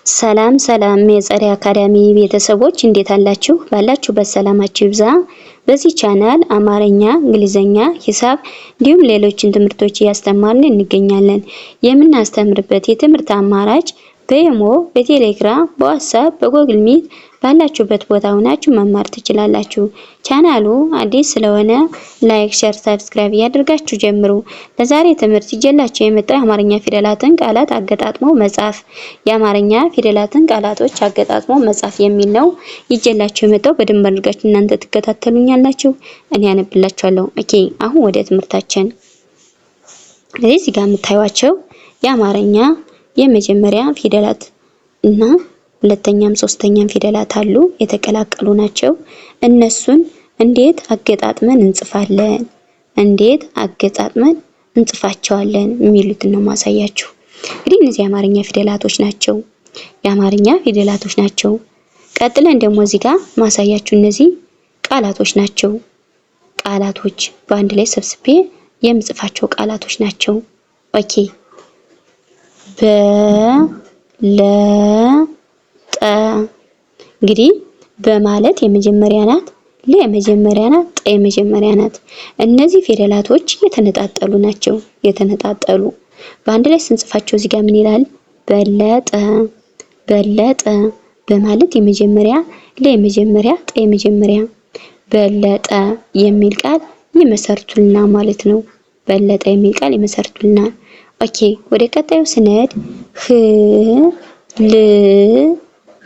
ሰላም ሰላም የጸሪ አካዳሚ ቤተሰቦች እንዴት አላችሁ? ባላችሁበት ሰላማችሁ ይብዛ። በዚህ ቻናል አማርኛ፣ እንግሊዘኛ፣ ሂሳብ እንዲሁም ሌሎችን ትምህርቶች እያስተማርን እንገኛለን። የምናስተምርበት የትምህርት አማራጭ በኢሞ፣ በቴሌግራም፣ በዋትስአፕ፣ በጎግል ሚት ባላችሁበት ቦታ ሆናችሁ መማር ትችላላችሁ። ቻናሉ አዲስ ስለሆነ ላይክ፣ ሼር፣ ሰብስክራይብ ያድርጋችሁ ጀምሩ። ለዛሬ ትምህርት ይዤላችሁ የመጣው የአማርኛ ፊደላትን ቃላት አገጣጥሞ መጻፍ የአማርኛ ፊደላትን ቃላቶች አገጣጥሞ መጻፍ የሚል ነው ይዤላችሁ የመጣው። በደንብ አድርጋችሁ እናንተ ትከታተሉኛላችሁ፣ እኔ አነብላችኋለሁ። ኦኬ አሁን ወደ ትምህርታችን። እዚህ ጋር የምታዩዋቸው የአማርኛ የመጀመሪያ ፊደላት እና ሁለተኛም ሶስተኛም ፊደላት አሉ፣ የተቀላቀሉ ናቸው። እነሱን እንዴት አገጣጥመን እንጽፋለን፣ እንዴት አገጣጥመን እንጽፋቸዋለን የሚሉትን ነው ማሳያችሁ። እንግዲህ እነዚህ የአማርኛ ፊደላቶች ናቸው፣ የአማርኛ ፊደላቶች ናቸው። ቀጥለን ደግሞ እዚህ ጋር ማሳያችሁ እነዚህ ቃላቶች ናቸው። ቃላቶች በአንድ ላይ ሰብስቤ የምጽፋቸው ቃላቶች ናቸው። ኦኬ እንግዲህ በማለት የመጀመሪያ ናት፣ ለ የመጀመሪያ ናት፣ ጠ የመጀመሪያ ናት። እነዚህ ፊደላቶች የተነጣጠሉ ናቸው። የተነጣጠሉ በአንድ ላይ ስንጽፋቸው እዚህ ጋር ምን ይላል? በለጠ፣ በለጠ። በማለት የመጀመሪያ፣ ለ የመጀመሪያ፣ ጠ የመጀመሪያ። በለጠ የሚል ቃል ይመሰርቱልናል ማለት ነው። በለጠ የሚል ቃል ይመሰርቱልናል። ኦኬ ወደ ቀጣዩ ስንሄድ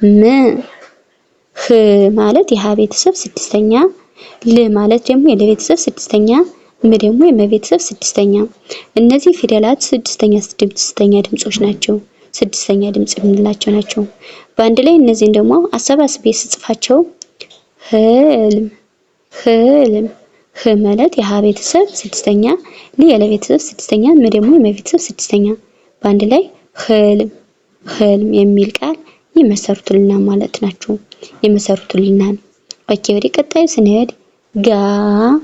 ም ህ ማለት የሀ ቤተሰብ ስድስተኛ፣ ል ማለት ደግሞ የለ ቤተሰብ ስድስተኛ፣ ም ደግሞ የመ ቤተሰብ ስድስተኛ። እነዚህ ፊደላት ስድስተኛ ድምጾች ናቸው። ስድስተኛ ድምጽ የምንላቸው ናቸው። በአንድ ላይ እነዚህን ደግሞ አሰባስቤ ስጽፋቸው ህልም፣ ህልም። ህ ማለት የሀ ቤተሰብ ስድስተኛ፣ ል የለ ቤተሰብ ስድስተኛ፣ ም ደግሞ የመ ቤተሰብ ስድስተኛ። በአንድ ላይ ህልም፣ ህልም የሚል ቃል ይመሰርቱልናል ማለት ናቸው። ይመሰርቱልናል። ኦኬ ወደ ቀጣዩ ስንሄድ ጋዜጣ።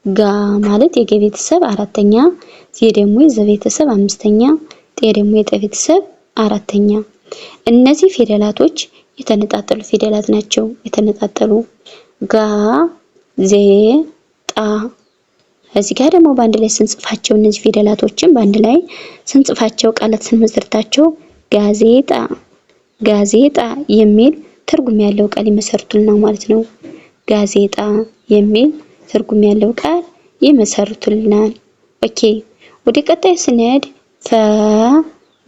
ጋ ማለት የገ ቤተሰብ አራተኛ፣ ዜ ደግሞ የዘ ቤተሰብ አምስተኛ፣ ጤ ደግሞ የጠ ቤተሰብ አራተኛ። እነዚህ ፊደላቶች የተነጣጠሉ ፊደላት ናቸው። የተነጣጠሉ ጋዜጣ። እዚህ ጋር ደግሞ በአንድ ላይ ስንጽፋቸው እነዚህ ፊደላቶችን በአንድ ላይ ስንጽፋቸው ቃላት ስንመሰርታቸው ጋዜጣ፣ ጋዜጣ የሚል ትርጉም ያለው ቃል ይመሰርቱልናል ማለት ነው። ጋዜጣ የሚል ትርጉም ያለው ቃል ይመሰርቱልናል። ኦኬ ወደ ቀጣይ ስንሄድ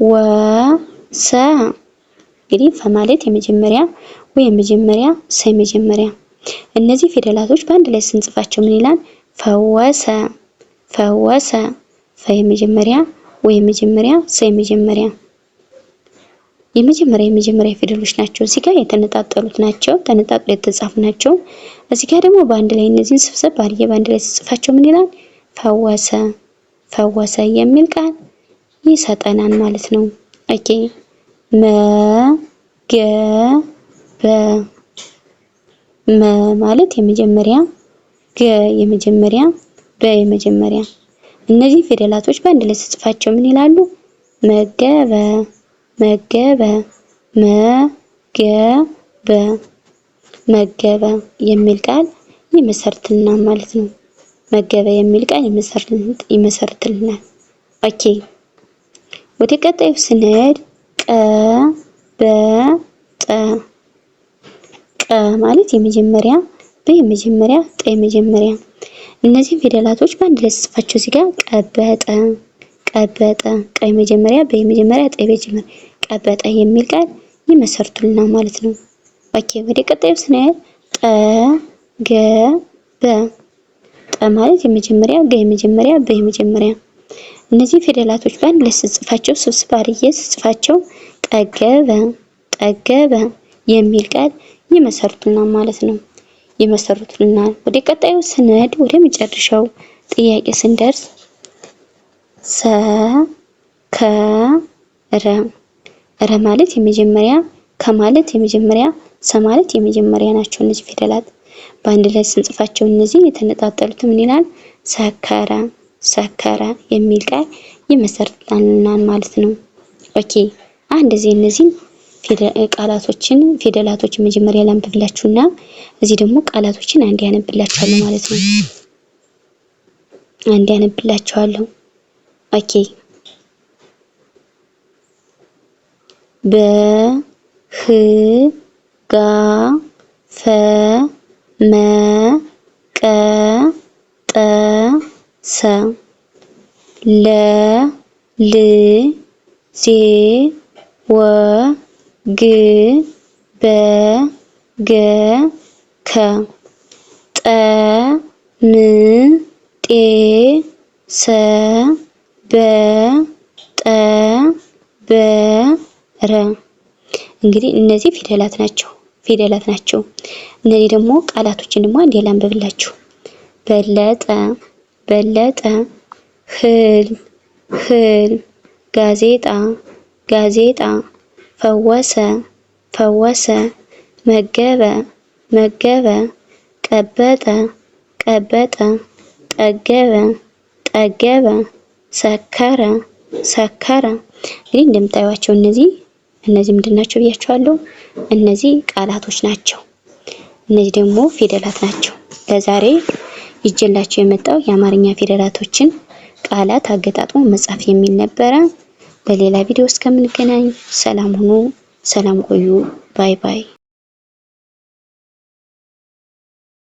ፈወሰ። እንግዲህ ፈ ማለት የመጀመሪያ፣ ወ የመጀመሪያ፣ ሰ የመጀመሪያ። እነዚህ ፊደላቶች በአንድ ላይ ስንጽፋቸው ምን ይላል? ፈወሰ፣ ፈወሰ። ፈ የመጀመሪያ፣ ወ የመጀመሪያ፣ ሰ የመጀመሪያ። የመጀመሪያ ፊደሎች ናቸው። እዚህ ጋር የተነጣጠሉት ናቸው፣ ተነጣጥለው የተጻፉ ናቸው። እዚህ ጋር ደግሞ በአንድ ላይ እነዚህን ስብስብ አድርጌ በአንድ ላይ ስጽፋቸው ምን ይላል? ፈወሰ፣ ፈወሰ የሚል ቃል ይሰጠናል ማለት ነው። ኦኬ መገበ። መ ማለት የመጀመሪያ፣ ገ የመጀመሪያ፣ በ የመጀመሪያ። እነዚህ ፊደላቶች በአንድ ላይ ስጽፋቸው ምን ይላሉ? መገበ፣ መገበ፣ መገበ፣ መገበ የሚል ቃል ይመሰርትልናል ማለት ነው። መገበ የሚል ቃል ይመሰርትልናል። ኦኬ ወደ ቀጣዩ ስንሄድ ቀበጠ። ቀ ማለት የመጀመሪያ፣ በ የመጀመሪያ፣ ጠ የመጀመሪያ። እነዚህ ፊደላቶች በአንድ ላይ ስጽፋቸው እዚህ ጋር ቀበጠ፣ ቀበጠ። ቀ የመጀመሪያ፣ በ የመጀመሪያ፣ ጠ የመጀመሪያ። ቀበጠ የሚል ቃል ይመሰርቱልናል ማለት ነው። ኦኬ ወደ ቀጣዩ ስንሄድ ጠገበ። ጠ ማለት የመጀመሪያ፣ ገ የመጀመሪያ፣ በ የመጀመሪያ። እነዚህ ፊደላቶች በአንድ ላይ ስጽፋቸው ስብስብ አድርጌ ስጽፋቸው ጠገበ፣ ጠገበ የሚል ቃል ይመሰርቱልናል ማለት ነው። ይመሰርቱልናል። ወደ ቀጣዩ ስንሄድ ወደ መጨረሻው ጥያቄ ስንደርስ ሰከረ። ረ ማለት የመጀመሪያ፣ ከማለት የመጀመሪያ፣ ሰ ማለት የመጀመሪያ ናቸው። እነዚህ ፊደላት በአንድ ላይ ስንጽፋቸው እነዚህ የተነጣጠሉት ምን ይላል? ሰከረ፣ ሰከረ የሚል ቃል ይመሰርቱልናል ማለት ነው። ኦኬ አንድ እነዚህን ፊደላቶችን መጀመሪያ ላንብብላችሁና እዚህ ደግሞ ቃላቶችን አንድ ያነብላችኋለሁ ማለት ነው። አንድ ያነብላችኋለሁ። ኦኬ በ ህ ጋ ፈ መ ቀ ጠ ሰ ለ ል ዜ ወ ግ በ ገ ከ ጠ ን ጤ ሰ በ ጠ በ ረ። እንግዲህ እነዚህ ፊደላት ናቸው። እነዚህ ደግሞ ቃላቶችን ደግሞ አንዴ ላንብብላችሁ። በለጠ በለጠ፣ ህልም ህልም፣ ጋዜጣ ጋዜጣ፣ ፈወሰ ፈወሰ፣ መገበ መገበ፣ ቀበጠ ቀበጠ፣ ጠገበ ጠገበ፣ ሰከረ ሰከረ። እንግዲህ እንደምታዩዋቸው እነዚህ ምንድን ናቸው ብያቸዋለሁ። እነዚህ ቃላቶች ናቸው። እነዚህ ደግሞ ፊደላት ናቸው። ለዛሬ ይዤላችሁ የመጣው የአማርኛ ፊደላቶችን ቃላት አገጣጥሞ መጻፍ የሚል ነበረ። በሌላ ቪዲዮ እስከምንገናኝ ሰላም ሁኑ፣ ሰላም ቆዩ። ባይ ባይ።